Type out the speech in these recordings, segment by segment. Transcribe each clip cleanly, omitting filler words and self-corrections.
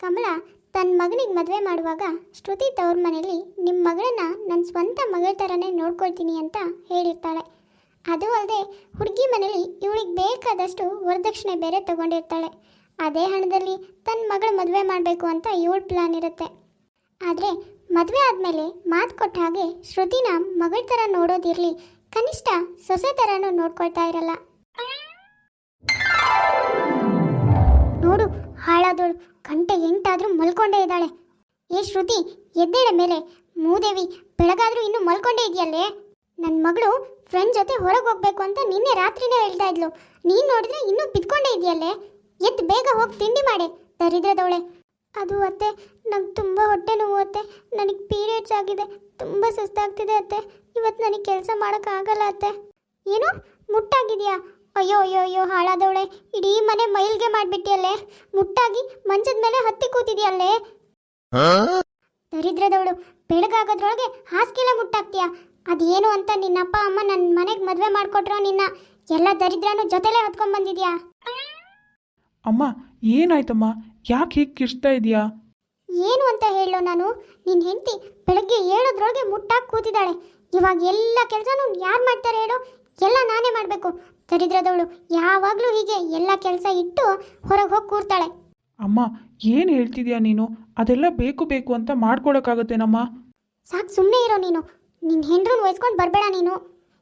ಕಮಲ ತನ್ನ ಮಗನಿಗೆ ಮದುವೆ ಮಾಡುವಾಗ ಶ್ರುತಿ ತವ್ರ ಮನೆಯಲ್ಲಿ ನಿಮ್ಮ ಮಗಳನ್ನ ನನ್ನ ಸ್ವಂತ ಮಗಳ ಥರನೇ ನೋಡ್ಕೊಳ್ತೀನಿ ಅಂತ ಹೇಳಿರ್ತಾಳೆ. ಅದು ಅಲ್ಲದೆ ಹುಡುಗಿ ಮನೇಲಿ ಇವಳಿಗೆ ಬೇಕಾದಷ್ಟು ವರದಕ್ಷಿಣೆ ಬೇರೆ ತಗೊಂಡಿರ್ತಾಳೆ. ಅದೇ ಹಣದಲ್ಲಿ ತನ್ನ ಮಗಳ ಮದುವೆ ಮಾಡಬೇಕು ಅಂತ ಇವಳ ಪ್ಲಾನ್ ಇರುತ್ತೆ. ಆದರೆ ಮದುವೆ ಆದಮೇಲೆ ಮಾತು ಕೊಟ್ಟ ಹಾಗೆ ಶ್ರುತಿನ ಮಗಳ ಥರ ನೋಡೋದಿರಲಿ, ಕನಿಷ್ಠ ಸೊಸೆ ಥರನೂ ನೋಡ್ಕೊಳ್ತಾ ಇರಲ್ಲ. ನೋಡು, ಹಾಳಾದವಳು ಗಂಟೆ 8 ಮಲ್ಕೊಂಡೇ ಇದ್ದಾಳೆ. ಏ ಶ್ರುತಿ, ಎದ್ದೇಳ ಮೇಲೆ. ಮೂದೇವಿ, ಬೆಳಗಾದ್ರೂ ಇನ್ನೂ ಮಲ್ಕೊಂಡೇ ಇದೆಯಲ್ಲೇ. ನನ್ನ ಮಗಳು ಫ್ರೆಂಡ್ ಜೊತೆ ಹೊರಗೆ ಹೋಗ್ಬೇಕು ಅಂತ ನಿನ್ನೆ ರಾತ್ರಿನೇ ಹೇಳ್ತಾ ಇದ್ಲು. ನೀನು ನೋಡಿದ್ರೆ ಇನ್ನೂ ಬಿದ್ಕೊಂಡೇ ಇದೆಯಲ್ಲೇ. ಎದ್ದು ಬೇಗ ಹೋಗಿ ತಿಂಡಿ ಮಾಡೆ, ದರಿದ್ರದವಳೆ. ಅದು ಅತ್ತೆ, ನಂಗೆ ತುಂಬ ಹೊಟ್ಟೆ ನೋವು ಅತ್ತೆ. ನನಗೆ ಪೀರಿಯಡ್ಸ್ ಆಗಿದೆ, ತುಂಬ ಸುಸ್ತಾಗ್ತಿದೆ ಅತ್ತೆ. ಇವತ್ತು ನನಗೆ ಕೆಲಸ ಮಾಡೋಕ್ಕಾಗಲ್ಲ ಅತ್ತೆ. ಏನು ಮುಟ್ಟಾಗಿದೆಯಾ? ಅಯ್ಯೋ ಅಯ್ಯೋ ಅಯ್ಯೋ ಹಾಳಾದವಳೆ, ಇಡೀ ಮನೆ ಮೈಲ್ಗೆ ಮಾಡಿಬಿಟ್ಟಿಯಲ್ಲೇ. ಮುಟ್ಟಾಗಿ ಮಂಚದ ಮೇಲೆ ಹತ್ತಿ ಕೂತಿದೆಯಲ್ಲೇ. ದರಿದ್ರದವಳು, ಬೆಳಗಾಗೋದ್ರೊಳಗೆ ಹಾಸಿಗೆಲ್ಲ ಮುಟ್ಟಾಕ್ತೀಯ. ಅದೇನು ಅಂತ ನಿನ್ನ ಅಪ್ಪ ಅಮ್ಮ ನನ್ನ ಮನೆಗೆ ಮದುವೆ ಮಾಡಿಕೊಟ್ರೋ ನಿನ್ನ ಎಲ್ಲ ದರಿದ್ರನೂ ಜೊತೆಲೇ ಹೊತ್ಕೊಂಡ್ ಬಂದಿದ್ಯಾ? ಅಮ್ಮ, ಏನಾಯ್ತಮ್ಮ? ಯಾಕೆ ಹೀಗೆ ಕಿರ್ಚ್ತಾ ಇದೆಯಾ? ಏನು ಅಂತ ಹೇಳೋ ನಾನು? ನಿನ್ನ ಹೆಂಡತಿ ಬೆಳಗ್ಗೆ ಏಳೋದ್ರೊಳಗೆ ಮುಟ್ಟಾಗಿ ಕೂತಿದ್ದಾಳೆ. ಇವಾಗ ಎಲ್ಲ ಕೆಲಸನೂ ಯಾರು ಮಾಡ್ತಾರೆ ಹೇಳೋ? ಎಲ್ಲ ನಾನೇ ಮಾಡಬೇಕು. ದರಿದ್ರದವಳು ಯಾವಾಗಲೂ ಹೀಗೆ ಎಲ್ಲ ಕೆಲಸ ಇಟ್ಟು ಹೊರಗೆ ಹೋಗಿ ಕೂರ್ತಾಳೆ. ಅಮ್ಮ, ಏನು ಹೇಳ್ತಿದ್ಯಾ ನೀನು? ಅದೆಲ್ಲ ಬೇಕು ಬೇಕು ಅಂತ ಮಾಡ್ಕೊಳಕ್ಕಾಗತ್ತೇನಮ್ಮ? ಸಾಕು, ಸುಮ್ಮನೆ ಇರೋ ನೀನು. ನಿನ್ನ ಹೆಂಡ್ರನ್ನ ವಹಿಸ್ಕೊಂಡು ಬರಬೇಡ ನೀನು.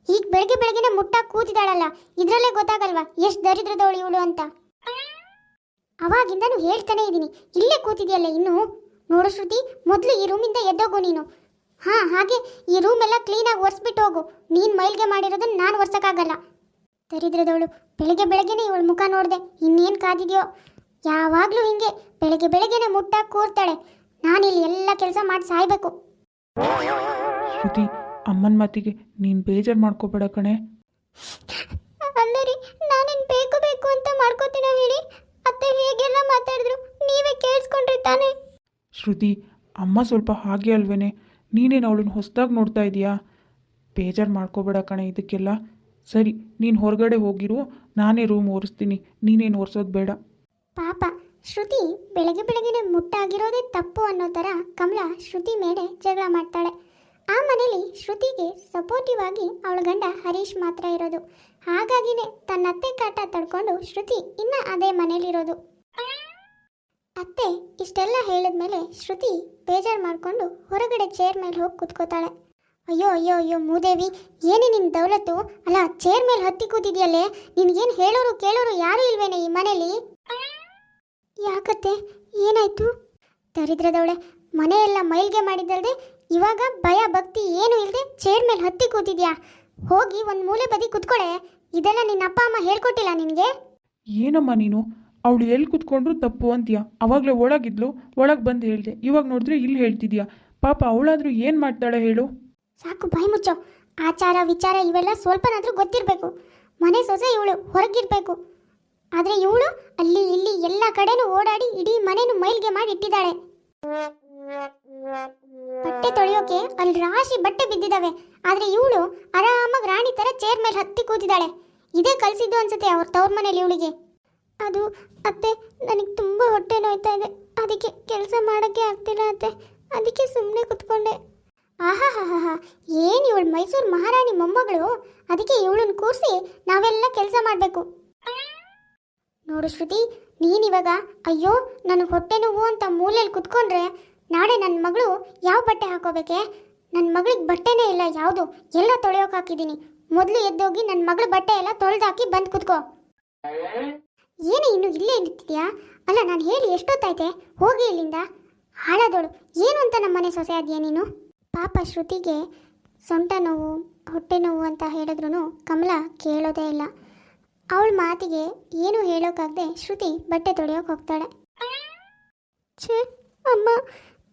ಈಗ ಬೆಳಗ್ಗೆ ಬೆಳಗ್ಗೆನೆ ಮುಟ್ಟಾಗಿ ಕೂತಿದ್ದಾಳಲ್ಲ, ಇದರಲ್ಲೇ ಗೊತ್ತಾಗಲ್ವಾ ಎಷ್ಟು ದರಿದ್ರದವಳು ಇವಳು ಅಂತ? ಅವಾಗಿಂದನೂ ಹೇಳ್ತಾನೆ ಇದ್ದೀನಿ, ಇಲ್ಲೇ ಕೂತಿದ್ಯಲ್ಲ ಇನ್ನು. ನೋಡು ಶ್ರುತಿ, ಮೊದಲು ಈ ರೂಮಿಂದ ಎದ್ದೋಗು ನೀನು. ಹಾಗೆ ಈ ರೂಮ್ ಎಲ್ಲ ಕ್ಲೀನಾಗಿ ಒರೆಸ್ಬಿಟ್ಟು ಹೋಗು. ನೀನು ಮೈಲ್ಗೆ ಮಾಡಿರೋದನ್ನ ನಾನು ಒರ್ಸೋಕ್ಕಾಗಲ್ಲ. ದರಿದ್ರದವಳು, ಬೆಳಗ್ಗೆ ಬೆಳಗ್ಗೆನೆ ಇವಳು ಮುಖ ನೋಡಿದೆ, ಇನ್ನೇನು ಕಾದಿದೆಯೋ. ಯಾವಾಗಲೂ ಹಿಂಗೆ ಬೆಳಗ್ಗೆ ಬೆಳಗ್ಗೆನೆ ಮುಟ್ಟಾಗಿ ಕೂರ್ತಾಳೆ. ನಾನಿಲ್ಲಿ ಎಲ್ಲ ಕೆಲಸ ಮಾಡಿ ಸಾಯ್ಬೇಕು. ಶ್ರುತಿ, ಅಮ್ಮನ ಮಾತಿಗೆ ನೀನು ಬೇಜಾರು ಮಾಡ್ಕೋಬೇಡ ಕಣೆ. ಅಲ್ಲ ರೀ, ನಾನೇನು ಬೇಕು ಬೇಕು ಅಂತ ಮಾಡ್ಕೋತೀನ ಹೇಳಿ? ಅತ್ತೆ ಹೇಗೆಲ್ಲ ಮಾತಾಡಿದ್ರು ನೀವೇ ಕೇಳಿಸ್ಕೊಂಡ್ರಿ ತಾನೆ? ಶ್ರುತಿ, ಅಮ್ಮ ಸ್ವಲ್ಪ ಹಾಗೆ ಅಲ್ವೇನೆ. ನೀನೇನು ಅವಳನ್ನ ಹೊಸದಾಗಿ ನೋಡ್ತಾ ಇದೀಯಾ? ಬೇಜಾರು ಮಾಡ್ಕೋಬೇಡ ಕಣೆ ಇದಕ್ಕೆಲ್ಲ. ಸರಿ, ನೀನು ಹೊರಗಡೆ ಹೋಗಿರು, ನಾನೇ ರೂಮ್ ಒರೆಸ್ತೀನಿ. ನೀನೇನು ಒರೆಸೋದು ಬೇಡ. ಪಾಪ ಶ್ರುತಿ ಬೆಳಗ್ಗೆ ಬೆಳಗ್ಗೆನೆ ಮುಟ್ಟಾಗಿರೋದೇ ತಪ್ಪು ಅನ್ನೋ ಥರ ಕಮಲ ಶ್ರುತಿ ಮೇಲೆ ಜಗಳ ಮಾಡ್ತಾಳೆ. ಆ ಮನೇಲಿ ಶ್ರುತಿಗೆ ಸಪೋರ್ಟಿವ್ ಆಗಿ ಅವಳ ಗಂಡ ಹರೀಶ್ ಮಾತ್ರ ಇರೋದು. ಹಾಗಾಗಿನೇ ತನ್ನ ಅತ್ತೆ ಕಾಟ ತಡ್ಕೊಂಡು ಶ್ರುತಿ ಇನ್ನ ಅದೇ ಮನೇಲಿರೋದು. ಅತ್ತೆ ಇಷ್ಟೆಲ್ಲ ಹೇಳಿದ್ಮೇಲೆ ಶ್ರುತಿ ಬೇಜಾರು ಮಾಡಿಕೊಂಡು ಹೊರಗಡೆ ಚೇರ್ ಮೇಲೆ ಹೋಗಿ ಕೂತ್ಕೋತಾಳೆ. ಅಯ್ಯೋ ಅಯ್ಯೋ ಅಯ್ಯೋ ಮೂದೇವಿ, ಏನೇ ನಿನ್ನ ದೌಲತ್ತು? ಅಲ್ಲ, ಚೇರ್ ಮೇಲೆ ಹತ್ತಿ ಕೂತಿದ್ಯಲ್ಲೇ. ನಿನ್ಗೇನು ಹೇಳೋರು ಕೇಳೋರು ಯಾರೂ ಇಲ್ವೇನೆ ಈ ಮನೇಲಿ? ಯಾಕತ್ತೆ, ಏನಾಯ್ತು? ದರಿದ್ರದವಳೆ, ಮನೆಯೆಲ್ಲ ಮೈಲ್ಗೆ ಮಾಡಿದ್ದಲ್ದೆ ಇವಾಗ ಭಯ ಭಕ್ತಿ ಏನೂ ಇಲ್ಲದೆ ಚೇರ್ ಮೇಲೆ ಹತ್ತಿ ಕೂತಿದ್ಯಾ? ಹೋಗಿ ಒಂದು ಮೂಲೆ ಬದಿ ಕುತ್ಕೊಳೆ. ಇದೆಲ್ಲ ನಿನ್ನ ಅಪ್ಪ ಅಮ್ಮ ಹೇಳ್ಕೊಟ್ಟಿಲ್ಲ ನಿನಗೆ? ಏನಮ್ಮ ನೀನು? ಅವಳು ಎಲ್ಲಿ ಕುತ್ಕೊಂಡ್ರು ತಪ್ಪು ಅಂತೀಯ. ಅವಾಗಲೇ ಒಳಗಿದ್ಲು, ಒಳಗೆ ಬಂದು ಹೇಳಿದೆ. ಇವಾಗ ನೋಡಿದ್ರೆ ಇಲ್ಲಿ ಹೇಳ್ತಿದ್ಯಾ. ಪಾಪ ಅವಳಾದರೂ ಏನು ಮಾಡ್ತಾಳೆ ಹೇಳು? ಸಾಕು, ಬಾಯಿ ಮುಚ್ಚೋ. ಆಚಾರ ವಿಚಾರ ಇವೆಲ್ಲ ಸ್ವಲ್ಪನಾದರೂ ಗೊತ್ತಿರಬೇಕು. ಮನೆ ಸೊಸೆ ಇವಳು, ಹೊರಗಿರ್ಬೇಕು. ಆದರೆ ಇವಳು ಅಲ್ಲಿ ಇಲ್ಲಿ ಎಲ್ಲ ಕಡೆನೂ ಓಡಾಡಿ ಇಡೀ ಮನೆನೂ ಮೈಲ್ಗೆ ಮಾಡಿ ಇಟ್ಟಿದ್ದಾಳೆ. ಬಟ್ಟೆ ತೊಳೆಯೋಕೆ ಅಲ್ಲಿ ರಾಶಿ ಬಟ್ಟೆ ಬಿದ್ದಿದ್ದಾವೆ, ಆದರೆ ಇವಳು ಆರಾಮಾಗಿ ರಾಣಿ ಥರ ಚೇರ್ ಮೇಲೆ ಹತ್ತಿ ಕೂತಿದ್ದಾಳೆ. ಇದೇ ಕಲಿಸಿದ್ದು ಅನ್ಸುತ್ತೆ ಅವ್ರ ತವ್ರ ಮನೇಲಿ ಇವಳಿಗೆ. ಅದು ಅತ್ತೆ, ನನಗೆ ತುಂಬ ಹೊಟ್ಟೆ ನೋಯ್ತಾ ಇದೆ, ಅದಕ್ಕೆ ಕೆಲಸ ಮಾಡೋಕ್ಕೆ ಆಗ್ತಿಲ್ಲ ಅತ್ತೆ. ಅದಕ್ಕೆ ಸುಮ್ಮನೆ ಕುತ್ಕೊಂಡೆ. ಆಹಾ ಹಾ ಹಾ ಹಾ, ಏನು ಇವಳು ಮೈಸೂರು ಮಹಾರಾಣಿ ಮೊಮ್ಮಗಳು? ಅದಕ್ಕೆ ಇವಳನ್ನ ಕೂರಿಸಿ ನಾವೆಲ್ಲ ಕೆಲಸ ಮಾಡಬೇಕು. ನೋಡು ಶ್ರುತಿ, ನೀನಿವಾಗ ಅಯ್ಯೋ ನನಗೆ ಹೊಟ್ಟೆ ನೋವು ಅಂತ ಮೂಲೆಯಲ್ಲಿ ಕುತ್ಕೊಂಡ್ರೆ ನಾಳೆ ನನ್ನ ಮಗಳು ಯಾವ ಬಟ್ಟೆ ಹಾಕೋಬೇಕೆ? ನನ್ನ ಮಗಳಿಗೆ ಬಟ್ಟೆನೇ ಇಲ್ಲ ಯಾವುದು, ಎಲ್ಲ ತೊಳೆಯೋಕೆ ಹಾಕಿದ್ದೀನಿ. ಮೊದಲು ಎದ್ದೋಗಿ ನನ್ನ ಮಗಳ ಬಟ್ಟೆ ಎಲ್ಲ ತೊಳೆದಾಕಿ ಬಂದು ಕುತ್ಕೋ. ಏನು ಇನ್ನು ಇಲ್ಲೇ ಇರ್ತಿದ್ಯಾ? ಅಲ್ಲ, ನಾನು ಹೇಳಿ ಎಷ್ಟೊತ್ತಾಯ್ತೆ? ಹೋಗಿ ಇಲ್ಲಿಂದ. ಹಾಳಾದವಳು, ಏನು ಅಂತ ನಮ್ಮ ಮನೆ ಸೊಸೆ ಆದ್ಯಾ ನೀನು? ಪಾಪ ಶ್ರುತಿಗೆ ಸೊಂಟ ನೋವು ಹೊಟ್ಟೆ ನೋವು ಅಂತ ಹೇಳಿದ್ರು ಕಮಲ ಕೇಳೋದೇ ಇಲ್ಲ. ಅವಳ ಮಾತಿಗೆ ಏನು ಹೇಳೋಕ್ಕಾಗದೆ ಶ್ರುತಿ ಬಟ್ಟೆ ತೊಳೆಯೋಕೆ ಹೋಗ್ತಾಳೆ. ಛೇ ಅಮ್ಮ,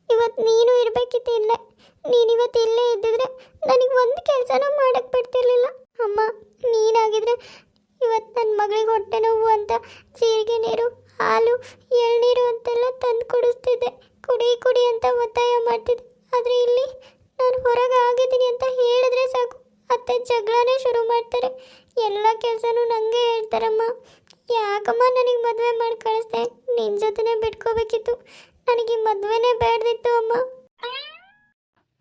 ಇವತ್ತು ನೀನು ಇರಬೇಕಿತ್ತು ಇಲ್ಲೇ. ನೀನಿವತ್ತು ಇಲ್ಲೇ ಇದ್ದಿದ್ರೆ ನನಗೆ ಒಂದು ಕೆಲಸನೂ ಮಾಡೋಕ್ಕೆ ಬಿಡ್ತಿರ್ಲಿಲ್ಲ. ಅಮ್ಮ, ನೀನಾಗಿದ್ರೆ ಇವತ್ತು ನನ್ನ ಮಗಳಿಗೆ ಹೊಟ್ಟೆ ನೋವು ಅಂತ ಜೀರಿಗೆ ನೀರು, ಹಾಲು, ಎಳ್ನೀರು ಅಂತೆಲ್ಲ ತಂದು ಕುಡಿಸ್ತಿದ್ದೆ. ಕುಡಿ ಕುಡಿ ಅಂತ ಒತ್ತಾಯ ಮಾಡ್ತಿದ್ದೆ. ಆದರೆ ಇಲ್ಲಿ ನಾನು ಹೊರಗೆ ಆಗಿದ್ದೀನಿ ಅಂತ ಹೇಳಿದ್ರೆ ಸಾಕು, ಅತ್ತೆ ಜಗಳನೇ ಶುರು ಮಾಡ್ತಾರೆ. ಎಲ್ಲ ಕೆಲಸನೂ ನನಗೆ ಹೇಳ್ತಾರಮ್ಮ. ಯಾಕಮ್ಮ ನನಗೆ ಮದುವೆ ಮಾಡಿ ಕಳಿಸ್ದೆ? ನಿನ್ನ ಜೊತೆನೇ ಬಿಟ್ಕೋಬೇಕಿತ್ತು. ನನಗೆ ಮದುವೆನೇ ಬೇಡದಿತ್ತು ಅಮ್ಮ.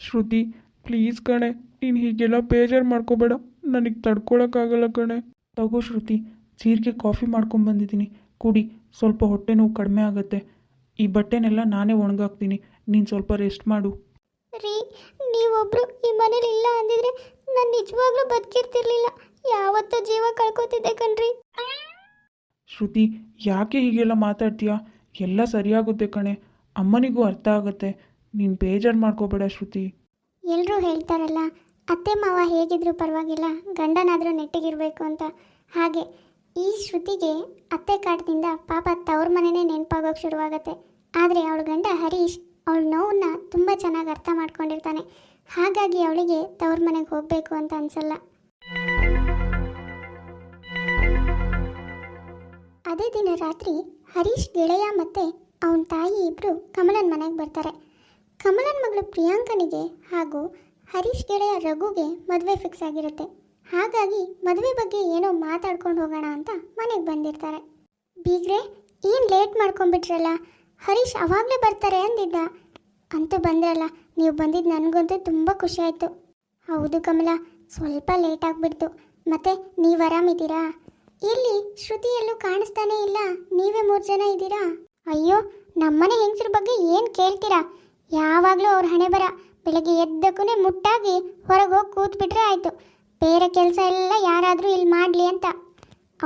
ಶ್ರುತಿ ಪ್ಲೀಸ್ ಕಣೆ, ನೀನು ಹೀಗೆಲ್ಲ ಬೇಜಾರು ಮಾಡ್ಕೋಬೇಡ, ನನಗೆ ತಡ್ಕೊಳಕ್ಕಾಗಲ್ಲ ಕಣೆ. ತಗೋ ಶ್ರುತಿ, ಜೀರಿಗೆ ಕಾಫಿ ಮಾಡ್ಕೊಂಬಂದಿದ್ದೀನಿ, ಕುಡಿ, ಸ್ವಲ್ಪ ಹೊಟ್ಟೆ ನೋವು ಕಡಿಮೆ ಆಗುತ್ತೆ. ಈ ಬಟ್ಟೆನೆಲ್ಲ ನಾನೇ ಒಣಗಾಕ್ತೀನಿ, ನೀನು ಸ್ವಲ್ಪ ರೆಸ್ಟ್ ಮಾಡು. ರೀ, ನೀವೊಬ್ರು ಈ ಮನೇಲಿ ಇಲ್ಲ ಅಂದಿದ್ರೆ ನಾನು ನಿಜವಾಗ್ಲೂ ಬದುಕಿರ್ತಿರ್ಲಿಲ್ಲ. ಯಾವತ್ತೂ ಜೀವ ಕಳ್ಕೊತಿದ್ದೆ ಕಣ್ರಿ. ಶ್ರುತಿ ಯಾಕೆ ಹೀಗೆಲ್ಲ ಮಾತಾಡ್ತೀಯಾ? ಎಲ್ಲ ಸರಿಯಾಗುತ್ತೆ ಕಣೆ, ಅಮ್ಮನಿಗೂ ಅರ್ಥ ಆಗುತ್ತೆ. ನೀನು ಬೇಜಾರು ಮಾಡ್ಕೋಬೇಡ ಶ್ರುತಿ. ಎಲ್ಲರೂ ಹೇಳ್ತಾರಲ್ಲ, ಅತ್ತೆ ಮಾವ ಹೇಗಿದ್ರೂ ಪರವಾಗಿಲ್ಲ, ಗಂಡನಾದರೂ ನೆಟ್ಟಿಗಿರಬೇಕು ಅಂತ. ಹಾಗೆ ಈ ಶ್ರುತಿಗೆ ಅತ್ತೆ ಕಾಟದಿಂದ ಪಾಪ ತವ್ರ ಮನೆಯೇ ನೆನಪಾಗೋಕೆ ಶುರುವಾಗತ್ತೆ. ಆದರೆ ಅವಳ ಗಂಡ ಹರೀಶ್ ಅವಳ ನೋವನ್ನ ತುಂಬ ಚೆನ್ನಾಗಿ ಅರ್ಥ ಮಾಡ್ಕೊಂಡಿರ್ತಾನೆ. ಹಾಗಾಗಿ ಅವಳಿಗೆ ತವ್ರ ಮನೆಗೆ ಹೋಗಬೇಕು ಅಂತ ಅನಿಸಲ್ಲ. ಅದೇ ದಿನ ರಾತ್ರಿ ಹರೀಶ್ ಗೆಳೆಯ ಮತ್ತು ಅವನ ತಾಯಿ ಇಬ್ಬರು ಕಮಲನ ಮನೆಗೆ ಬರ್ತಾರೆ. ಕಮಲನ ಮಗಳು ಪ್ರಿಯಾಂಕನಿಗೆ ಹಾಗೂ ಹರೀಶ್ ಗೆಳೆಯ ರಘುಗೆ ಮದುವೆ ಫಿಕ್ಸ್ ಆಗಿರುತ್ತೆ. ಹಾಗಾಗಿ ಮದುವೆ ಬಗ್ಗೆ ಏನೋ ಮಾತಾಡ್ಕೊಂಡು ಹೋಗೋಣ ಅಂತ ಮನೆಗೆ ಬಂದಿರ್ತಾರೆ. ಬೀಗ್ರೆ, ಏನು ಲೇಟ್ ಮಾಡ್ಕೊಂಡ್ಬಿಟ್ರಲ್ಲ, ಹರೀಶ್ ಅವಾಗಲೇ ಬರ್ತಾರೆ ಅಂದಿದ್ದ, ಅಂತೂ ಬಂದ್ರಲ್ಲ. ನೀವು ಬಂದಿದ್ದು ನನಗಂತೂ ತುಂಬ ಖುಷಿ ಆಯಿತು. ಹೌದು ಕಮಲ, ಸ್ವಲ್ಪ ಲೇಟ್ ಆಗಿಬಿಡ್ತು. ಮತ್ತೆ ನೀವು ಆರಾಮಿದ್ದೀರಾ? ಎಲ್ಲಿ ಶ್ರುತಿ ಎಲ್ಲೂ ಕಾಣಿಸ್ತಾನೇ ಇಲ್ಲ, ನೀವೇ 3 ಜನ ಇದ್ದೀರಾ? ಅಯ್ಯೋ, ನಮ್ಮನೆ ಹೆಂಗಸ್ರ ಬಗ್ಗೆ ಏನು ಕೇಳ್ತೀರಾ? ಯಾವಾಗಲೂ ಅವ್ರ ಹಣೆ ಬರ, ಬೆಳಗ್ಗೆ ಎದ್ದಕ್ಕೂ ಮುಟ್ಟಾಗಿ ಹೊರಗೆ ಹೋಗಿ ಕೂತ್ಬಿಟ್ರೆ ಆಯಿತು. ಬೇರೆ ಕೆಲಸ ಎಲ್ಲ ಯಾರಾದರೂ ಇಲ್ಲಿ ಮಾಡಲಿ ಅಂತ.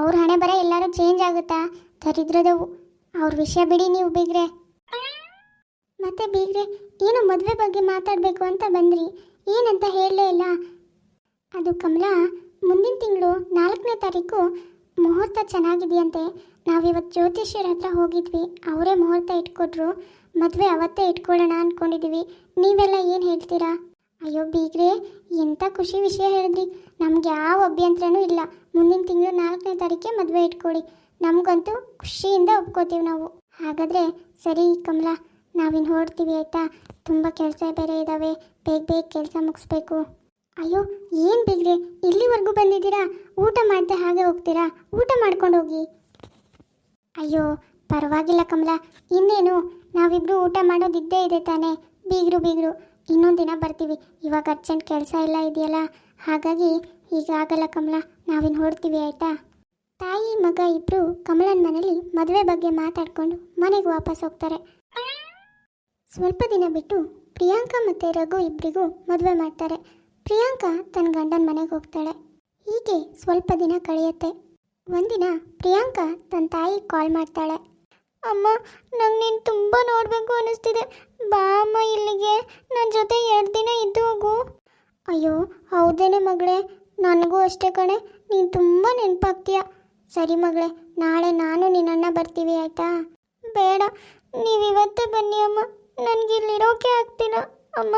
ಅವ್ರ ಹಣೆ ಬರ ಎಲ್ಲರೂ ಚೇಂಜ್ ಆಗುತ್ತಾ? ದರಿದ್ರದವು. ಅವ್ರ ವಿಷಯ ಬಿಡಿ ನೀವು ಬೀಗ್ರೆ. ಮತ್ತೆ ಬೀಗ್ರೆ, ಏನು ಮದುವೆ ಬಗ್ಗೆ ಮಾತಾಡಬೇಕು ಅಂತ ಬಂದ್ರಿ, ಏನಂತ ಹೇಳಲೇ ಇಲ್ಲ? ಅದು ಕಮಲಾ, ಮುಂದಿನ ತಿಂಗಳು 4ನೇ ತಾರೀಕು ಮುಹೂರ್ತ ಚೆನ್ನಾಗಿದೆಯಂತೆ. ನಾವಿವತ್ತು ಜ್ಯೋತಿಷ್ಯರ ಹತ್ರ ಹೋಗಿದ್ವಿ, ಅವರೇ ಮುಹೂರ್ತ ಇಟ್ಕೊಟ್ರು. ಮದುವೆ ಅವತ್ತೇ ಇಟ್ಕೊಳ್ಳೋಣ ಅಂದ್ಕೊಂಡಿದ್ದೀವಿ. ನೀವೆಲ್ಲ ಏನು ಹೇಳ್ತೀರಾ? ಅಯ್ಯೋ ಬೀಗ್ರೆ, ಎಂಥ ಖುಷಿ ವಿಷಯ ಹೇಳಿದ್ರಿ. ನಮ್ಗೆ ಯಾವ ಅಭ್ಯಂತರನೂ ಇಲ್ಲ. ಮುಂದಿನ ತಿಂಗಳು 4ನೇ ತಾರೀಕೆ ಮದುವೆ ಇಟ್ಕೊಳ್ಳಿ, ನಮಗಂತೂ ಖುಷಿಯಿಂದ ಒಪ್ಕೋತೀವಿ ನಾವು. ಹಾಗಾದರೆ ಸರಿ ಕಮಲಾ, ನಾವಿನ್ನು ಹೊರಡ್ತೀವಿ ಆಯಿತಾ? ತುಂಬ ಕೆಲಸ ಬೇರೆ ಇದ್ದಾವೆ, ಬೇಗ ಬೇಗ ಕೆಲಸ ಮುಗಿಸ್ಬೇಕು. ಅಯ್ಯೋ ಏನು ಬೀಗ್ರೆ, ಇಲ್ಲಿವರೆಗೂ ಬಂದಿದ್ದೀರಾ? ಊಟ ಮಾಡದೆ ಹಾಗೆ ಹೋಗ್ತೀರಾ? ಊಟ ಮಾಡ್ಕೊಂಡು ಹೋಗಿ. ಅಯ್ಯೋ ಪರವಾಗಿಲ್ಲ ಕಮಲಾ, ಇನ್ನೇನು, ನಾವಿಬ್ಬರು ಊಟ ಮಾಡೋದಿದ್ದೇ ಇದೆ ತಾನೇ. ಬೀಗರು ಇನ್ನೊಂದು ದಿನ ಬರ್ತೀವಿ, ಇವಾಗ ಅರ್ಜೆಂಟ್ ಕೆಲಸ ಎಲ್ಲ ಇದೆಯಲ್ಲ, ಹಾಗಾಗಿ ಈಗ ಆಗಲ್ಲ ಕಮಲಾ, ನಾವಿನ್ನು ಹೊರಡ್ತೀವಿ ಆಯಿತಾ? ತಾಯಿ ಮಗ ಇಬ್ಬರು ಕಮಲನ ಮನೇಲಿ ಮದುವೆ ಬಗ್ಗೆ ಮಾತಾಡಿಕೊಂಡು ಮನೆಗೆ ವಾಪಸ್ ಹೋಗ್ತಾರೆ. ಸ್ವಲ್ಪ ದಿನ ಬಿಟ್ಟು ಪ್ರಿಯಾಂಕಾ ಮತ್ತು ರಘು ಇಬ್ಬರಿಗೂ ಮದುವೆ ಮಾಡ್ತಾರೆ. ಪ್ರಿಯಾಂಕಾ ತನ್ನ ಗಂಡನ ಮನೆಗೆ ಹೋಗ್ತಾಳೆ. ಹೀಗೆ ಸ್ವಲ್ಪ ದಿನ ಕಳೆಯುತ್ತೆ. ಒಂದಿನ ಪ್ರಿಯಾಂಕಾ ತನ್ನ ತಾಯಿಗೆ ಕಾಲ್ ಮಾಡ್ತಾಳೆ. ಅಮ್ಮ, ನಂಗೆ ನೀನು ತುಂಬ ನೋಡಬೇಕು ಅನ್ನಿಸ್ತಿದೆ, ಬಾ ಅಮ್ಮ ಇಲ್ಲಿಗೆ, ನನ್ನ ಜೊತೆ 2 ದಿನ ಇದ್ದು ಹೋಗು. ಅಯ್ಯೋ ಹೌದೇನೆ ಮಗಳೇ, ನನಗೂ ಅಷ್ಟೇ ಕಣೆ, ನೀನು ತುಂಬ ನೆನಪಾಗ್ತೀಯ. ಸರಿ ಮಗಳೇ, ನಾಳೆ ನಾನು ನಿನ್ನನ್ನು ಬರ್ತೀವಿ ಆಯಿತಾ? ಬೇಡ, ನೀವಿವತ್ತೇ ಬನ್ನಿ ಅಮ್ಮ, ನನಗಿಲ್ಲಿರೋಕೆ ಆಗ್ತಿಲ್ಲ. ಅಮ್ಮ,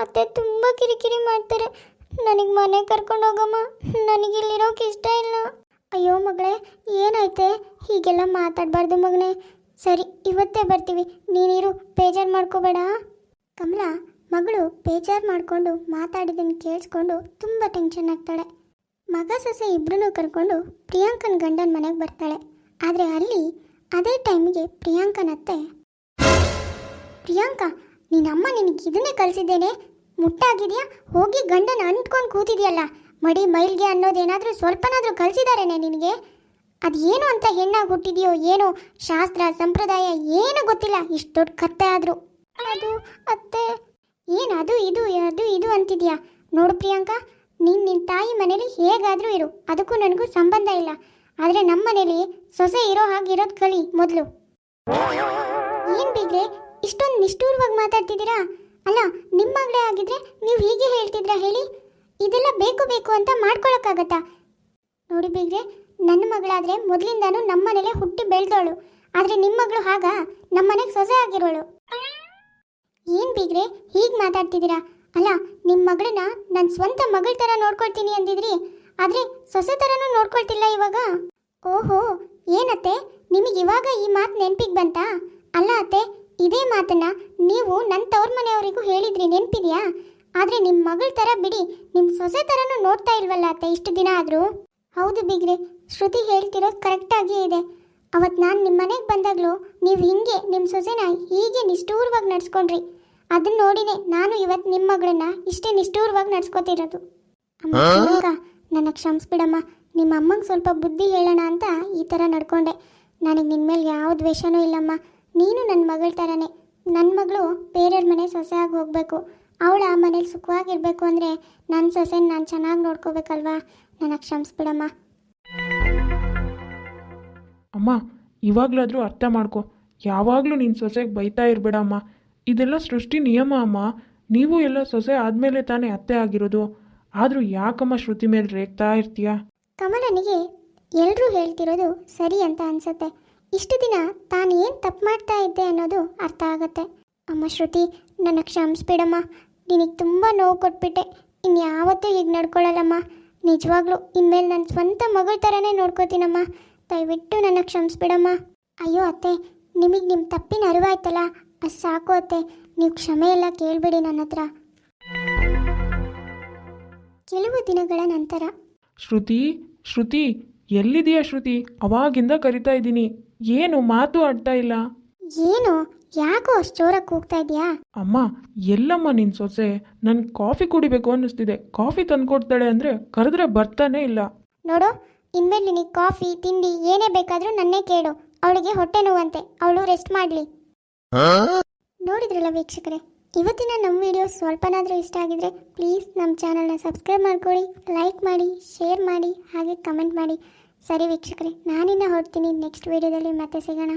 ಅತ್ತೆ ತುಂಬ ಕಿರಿಕಿರಿ ಮಾಡ್ತಾರೆ, ನನಗೆ ಮನೆ ಕರ್ಕೊಂಡು ಹೋಗಮ್ಮ, ನನಗಿಲ್ಲಿರೋಕೆ ಇಷ್ಟ ಇಲ್ಲ. ಅಯ್ಯೋ ಮಗಳೇ, ಏನಾಯ್ತೆ? ಹೀಗೆಲ್ಲ ಮಾತಾಡಬಾರ್ದು ಮಗನೇ. ಸರಿ, ಇವತ್ತೇ ಬರ್ತೀವಿ, ನೀನಿರು, ಬೇಜಾರು ಮಾಡ್ಕೋಬೇಡ. ಕಮಲಾ ಮಗಳು ಬೇಜಾರು ಮಾಡಿಕೊಂಡು ಮಾತಾಡಿದ್ದನ್ನು ಕೇಳಿಸ್ಕೊಂಡು ತುಂಬ ಟೆನ್ಷನ್ ಆಗ್ತಾಳೆ. ಮಗ ಸೊಸೆ ಇಬ್ಬರನ್ನೂ ಕರ್ಕೊಂಡು ಪ್ರಿಯಾಂಕನ ಗಂಡನ ಮನೆಗೆ ಬರ್ತಾಳೆ. ಆದರೆ ಅಲ್ಲಿ ಅದೇ ಟೈಮಿಗೆ ಪ್ರಿಯಾಂಕನತ್ತೆ, ಪ್ರಿಯಾಂಕಾ, ನಿನ್ನಮ್ಮ ನಿನಗೆ ಇದನ್ನೇ ಕಲಿಸಿದ್ದೇನೆ, ಮುಟ್ಟಾಗಿದೆಯಾ? ಹೋಗಿ ಗಂಡನ ಅಂಟ್ಕೊಂಡು ಕೂತಿದೆಯಲ್ಲ, ಮಡಿ ಮೈಲ್ಗೆ ಅನ್ನೋದೇನಾದರೂ ಸ್ವಲ್ಪನಾದರೂ ಕಲಿಸಿದಾರೇನೆ ನಿನಗೆ? ಅದೇನು ಅಂತ ಹೆಣ್ಣಾಗಿ ಹುಟ್ಟಿದೆಯೋ ಏನೋ, ಶಾಸ್ತ್ರ ಸಂಪ್ರದಾಯ ಏನೂ ಗೊತ್ತಿಲ್ಲ, ಇಷ್ಟು ದೊಡ್ಡ ಕತ್ತೆ ಆದರೂ. ಅದು ಅತ್ತೆ, ಏನು ಅದು ಇದು ಅಂತಿದ್ಯಾ? ನೋಡು ಪ್ರಿಯಾಂಕಾ, ನೀನು ನಿನ್ನ ತಾಯಿ ಮನೇಲಿ ಹೇಗಾದರೂ ಇರು, ಅದಕ್ಕೂ ನನಗೂ ಸಂಬಂಧ ಇಲ್ಲ. ಆದರೆ ನಮ್ಮ ಮನೇಲಿ ಸೊಸೆ ಇರೋ ಹಾಗಿರೋದು ಕಲಿ ಮೊದಲು. ಏನು ಬೀಗ್ರೆ, ಇಷ್ಟೊಂದು ನಿಷ್ಠೂರವಾಗಿ ಮಾತಾಡ್ತಿದ್ದೀರಾ? ಅಲ್ಲ, ನಿಮ್ಮ ಮಗಳೇ ಆಗಿದ್ರೆ ನೀವು ಹೀಗೆ ಹೇಳ್ತಿದ್ರಾ ಹೇಳಿ? ಇದೆಲ್ಲ ಬೇಕು ಅಂತ ಮಾಡ್ಕೊಳಕ್ಕಾಗತ್ತಾ? ನೋಡಿ ಬೀಗ್ರೆ, ನನ್ನ ಮಗಳಾದರೆ ಮೊದಲಿಂದಾನು ನಮ್ಮ ಮನೇಲೆ ಹುಟ್ಟಿ ಬೆಳೆದವಳು, ಆದರೆ ನಿಮ್ಮ ಮಗಳು ಹಾಗ ನಮ್ಮ ಮನೆಗೆ ಸೊಸೆ ಆಗಿರೋಳು. ಏನು ಬೀಗ್ರೆ ಹೀಗೆ ಮಾತಾಡ್ತಿದ್ದೀರಾ? ಅಲ್ಲ, ನಿಮ್ಮ ಮಗಳನ್ನ ನನ್ನ ಸ್ವಂತ ಮಗಳ ಥರ ನೋಡ್ಕೊಳ್ತೀನಿ ಅಂದಿದ್ರಿ, ಆದರೆ ಸೊಸೆ ಥರನೂ ನೋಡ್ಕೊಳ್ತಿಲ್ಲ ಇವಾಗ. ಓಹೋ, ಏನತ್ತೆ, ನಿಮಗೆ ಇವಾಗ ಈ ಮಾತು ನೆನಪಿಗೆ ಬಂತಾ? ಅಲ್ಲ ಅತ್ತೆ, ಇದೇ ಮಾತನ್ನ ನೀವು ನನ್ನ ತವ್ರ ಮನೆಯವರಿಗೂ ಹೇಳಿದ್ರಿ, ನೆನಪಿದೆಯಾ? ಆದರೆ ನಿಮ್ಮ ಮಗಳ ಥರ ಬಿಡಿ, ನಿಮ್ಮ ಸೊಸೆ ಥರನೂ ನೋಡ್ತಾ ಇಲ್ವಲ್ಲ ಅತ್ತೆ ಇಷ್ಟು ದಿನ ಆದರೂ. ಹೌದು ಬೀಗ್ರೆ, ಶ್ರುತಿ ಹೇಳ್ತಿರೋದು ಕರೆಕ್ಟಾಗಿಯೇ ಇದೆ. ಅವತ್ತು ನಾನು ನಿಮ್ಮ ಮನೆಗೆ ಬಂದಾಗಲೂ ನೀವು ಹಿಂಗೆ ನಿಮ್ಮ ಸೊಸೆನ ಹೀಗೆ ನಿಷ್ಠೂರವಾಗಿ ನಡ್ಸ್ಕೊಂಡ್ರಿ. ಅದನ್ನ ನೋಡಿನೇ ನಾನು ಇವತ್ತು ನಿಮ್ಮ ಮಗಳನ್ನ ಇಷ್ಟೇ ನಿಷ್ಠೂರವಾಗಿ ನಡ್ಸ್ಕೊತಿರೋದು. ಅಮ್ಮ ಅಕ್ಕ, ನನ್ನ ಕ್ಷಮಿಸ್ಬಿಡಮ್ಮ. ನಿಮ್ಮ ಅಮ್ಮಂಗೆ ಸ್ವಲ್ಪ ಬುದ್ಧಿ ಹೇಳೋಣ ಅಂತ ಈ ಥರ ನಡ್ಕೊಂಡೆ. ನನಗೆ ನಿನ್ನ ಮೇಲೆ ಯಾವ ದ್ವೇಷನೂ ಇಲ್ಲಮ್ಮ. ನೀನು ನನ್ನ ಮಗಳ ಥರನೇ. ನನ್ನ ಮಗಳು ಬೇರೆಯವ್ರ ಮನೆ ಸೊಸೆಯಾಗಿ ಹೋಗಬೇಕು, ಅವಳು ಆ ಮನೇಲಿ ಸುಖವಾಗಿರಬೇಕು ಅಂದರೆ ನನ್ನ ಸೊಸೆನ ನಾನು ಚೆನ್ನಾಗಿ ನೋಡ್ಕೋಬೇಕಲ್ವಾ? ನನಗೆ ಕ್ಷಮಿಸ್ಬಿಡಮ್ಮ. ಅಮ್ಮ, ಇವಾಗಲಾದರೂ ಅರ್ಥ ಮಾಡ್ಕೊ. ಯಾವಾಗಲೂ ನಿನ್ನ ಸೊಸೆಗೆ ಬೈತಾ ಇರಬೇಡ ಅಮ್ಮ. ಇದೆಲ್ಲ ಸೃಷ್ಟಿ ನಿಯಮ ಅಮ್ಮ. ನೀವು ಎಲ್ಲ ಸೊಸೆ ಆದಮೇಲೆ ತಾನೇ ಅತ್ತೆ ಆಗಿರೋದು. ಆದರೂ ಯಾಕಮ್ಮ ಶ್ರುತಿ ಮೇಲೆ ರೇಗ್ತಾ ಇರ್ತೀಯ? ಕಮಲನಿಗೆ ಎಲ್ಲರೂ ಹೇಳ್ತಿರೋದು ಸರಿ ಅಂತ ಅನ್ಸುತ್ತೆ. ಇಷ್ಟು ದಿನ ತಾನು ಏನು ತಪ್ಪು ಮಾಡ್ತಾ ಇದ್ದೆ ಅನ್ನೋದು ಅರ್ಥ ಆಗುತ್ತೆ. ಅಮ್ಮ ಶ್ರುತಿ, ನನ್ನ ಕ್ಷಮಿಸ್ಬಿಡಮ್ಮ. ನಿನಗೆ ತುಂಬ ನೋವು ಕೊಟ್ಬಿಟ್ಟೆ. ಇನ್ಯಾವತ್ತೂ ಹೀಗೆ ನಡ್ಕೊಳ್ಳಲ್ಲಮ್ಮ. ನಿಜವಾಗ್ಲೂ ಇನ್ಮೇಲೆ ನನ್ನ ಸ್ವಂತ ಮಗಳ ಥರನೇ ನೋಡ್ಕೋತೀನಮ್ಮ. ದಯವಿಟ್ಟು ನನ್ನ ಕ್ಷಮಿಸ್ಬಿಡಮ್ಮ. ಅಯ್ಯೋ ಅತ್ತೆ, ನಿಮಗೆ ನಿಮ್ಮ ತಪ್ಪಿನ ಅರಿವಾಯ್ತಲ್ಲ, ಅದು ಸಾಕು ಅತ್ತೆ. ನೀವು ಕ್ಷಮೆ ಎಲ್ಲ ಕೇಳಿಬಿಡಿ ನನ್ನ ಹತ್ರ. ಕೆಲವು ದಿನಗಳ ನಂತರ ಶ್ರುತಿ, ಶ್ರುತಿ, ಎಲ್ಲಿದೆಯಾ ಶ್ರುತಿ? ಅವಾಗಿಂದ ಕರಿತಾ ಇದ್ದೀನಿ, ಏನು ಮಾತು ಆಡ್ತಾ ಇಲ್ಲ. ಏನು, ಯಾಕೋ ಅಷ್ಟು ಜೋರಾಗಿ ಕೂಗ್ತಾ ಇದೆಯಾ? ಅಮ್ಮ, ಎಲ್ಲಮ್ಮ ನಿನ್ನ ಸೊಸೆ? ನನಗೆ ಕಾಫಿ ಕುಡಿಬೇಕು ಅನ್ನಿಸ್ತಿದೆ. ಕಾಫಿ ತಂದ್ಕೊಡ್ತಾಳೆ ಅಂದರೆ ಕರೆದ್ರೆ ಬರ್ತಾನೆ ಇಲ್ಲ. ನೋಡು, ಇನ್ಮೇಲೆ ನಿನಗೆ ಕಾಫಿ ತಿಂಡಿ ಏನೇ ಬೇಕಾದರೂ ನನ್ನೇ ಕೇಳು. ಅವಳಿಗೆ ಹೊಟ್ಟೆ ನೋವಂತೆ, ಅವಳು ರೆಸ್ಟ್ ಮಾಡಲಿ. ನೋಡಿದ್ರಲ್ಲ ವೀಕ್ಷಕರೇ, ಇವತ್ತಿನ ನಮ್ಮ ವಿಡಿಯೋ ಸ್ವಲ್ಪನಾದರೂ ಇಷ್ಟ ಆಗಿದ್ರೆ ಪ್ಲೀಸ್ ನಮ್ಮ ಚಾನಲ್ನ ಸಬ್ಸ್ಕ್ರೈಬ್ ಮಾಡ್ಕೊಳ್ಳಿ, ಲೈಕ್ ಮಾಡಿ, ಶೇರ್ ಮಾಡಿ, ಹಾಗೆ ಕಮೆಂಟ್ ಮಾಡಿ. ಸರಿ ವೀಕ್ಷಕರೇ, ನಾನಿನ್ನ ಹೊರಡ್ತೀನಿ. ನೆಕ್ಸ್ಟ್ ವಿಡಿಯೋದಲ್ಲಿ ಮತ್ತೆ ಸಿಗೋಣ.